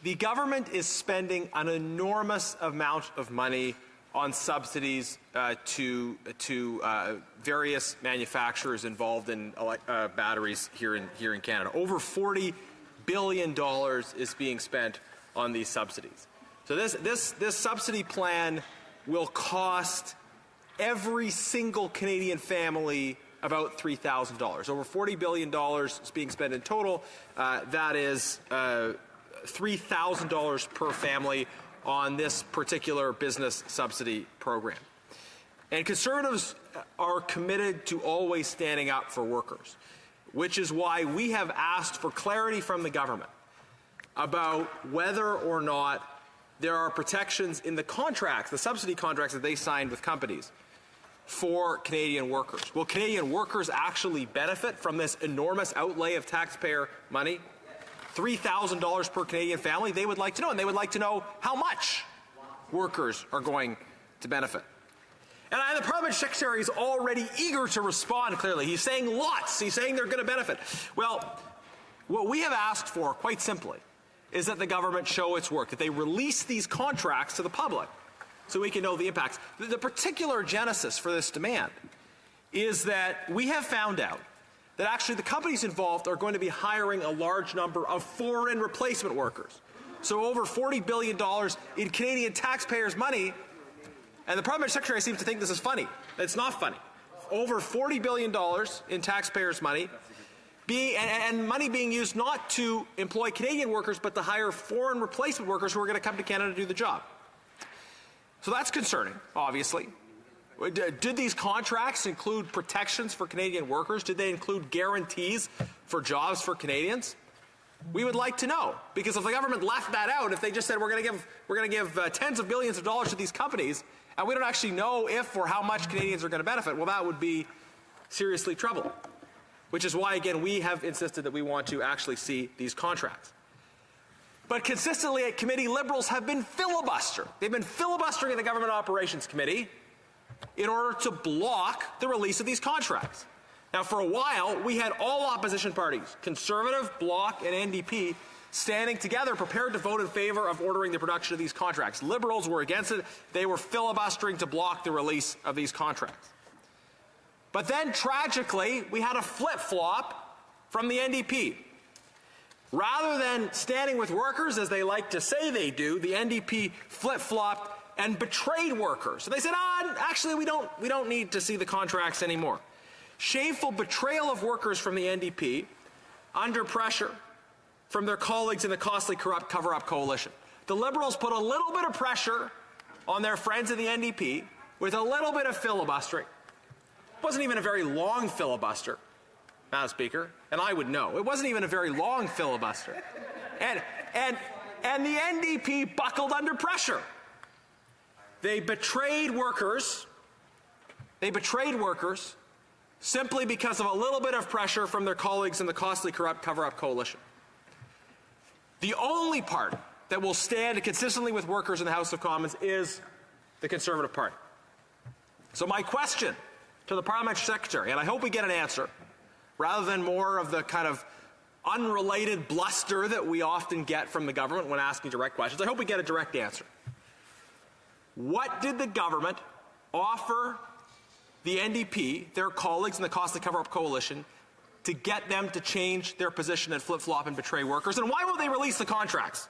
The government is spending an enormous amount of money on subsidies to various manufacturers involved in batteries here in Canada. Over $40 billion is being spent on these subsidies. So this subsidy plan will cost every single Canadian family about $3,000. Over $40 billion is being spent in total. That is $3,000 per family on this particular business subsidy program. And Conservatives are committed to always standing up for workers, which is why we have asked for clarity from the government about whether or not there are protections in the contracts, the subsidy contracts that they signed with companies for Canadian workers. Will Canadian workers actually benefit from this enormous outlay of taxpayer money? $3,000 per Canadian family, they would like to know, and they would like to know how much workers are going to benefit. And the Parliament Secretary is already eager to respond clearly. He's saying lots. He's saying they're going to benefit. Well, what we have asked for, quite simply, is that the government show its work, that they release these contracts to the public so we can know the impacts. The particular genesis for this demand is that we have found out that actually the companies involved are going to be hiring a large number of foreign replacement workers. So over $40 billion in Canadian taxpayers' money, and the Parliament Secretary seems to think this is funny. It's not funny. Over $40 billion in taxpayers' money, and money being used not to employ Canadian workers, but to hire foreign replacement workers who are going to come to Canada to do the job. So that's concerning, obviously. Did these contracts include protections for Canadian workers? Did they include guarantees for jobs for Canadians? We would like to know, because if the government left that out, if they just said we're going to give tens of billions of dollars to these companies, and we don't actually know if or how much Canadians are going to benefit, well, that would be seriously troubling. Which is why, again, we have insisted that we want to actually see these contracts. But consistently at committee, Liberals have been filibustering. They've been filibustering in the Government Operations Committee in order to block the release of these contracts. Now, for a while, we had all opposition parties, Conservative, Bloc, and NDP, standing together, prepared to vote in favor of ordering the production of these contracts. Liberals were against it. They were filibustering to block the release of these contracts. But then, tragically, we had a flip-flop from the NDP. Rather than standing with workers, as they like to say they do, the NDP flip-flopped and betrayed workers. So they said, actually, we don't need to see the contracts anymore. Shameful betrayal of workers from the NDP under pressure from their colleagues in the costly corrupt cover-up coalition. The Liberals put a little bit of pressure on their friends in the NDP with a little bit of filibustering. It wasn't even a very long filibuster, Madam Speaker, and I would know. It wasn't even a very long filibuster. And the NDP buckled under pressure. They betrayed workers. Simply because of a little bit of pressure from their colleagues in the costly corrupt cover-up coalition. The only party that will stand consistently with workers in the House of Commons is the Conservative Party. So my question to the Parliamentary Secretary, and I hope we get an answer, rather than more of the kind of unrelated bluster that we often get from the government when asking direct questions, I hope we get a direct answer. What did the government offer the NDP, their colleagues in the costly cover-up coalition, to get them to change their position and flip-flop and betray workers? And why won't they release the contracts?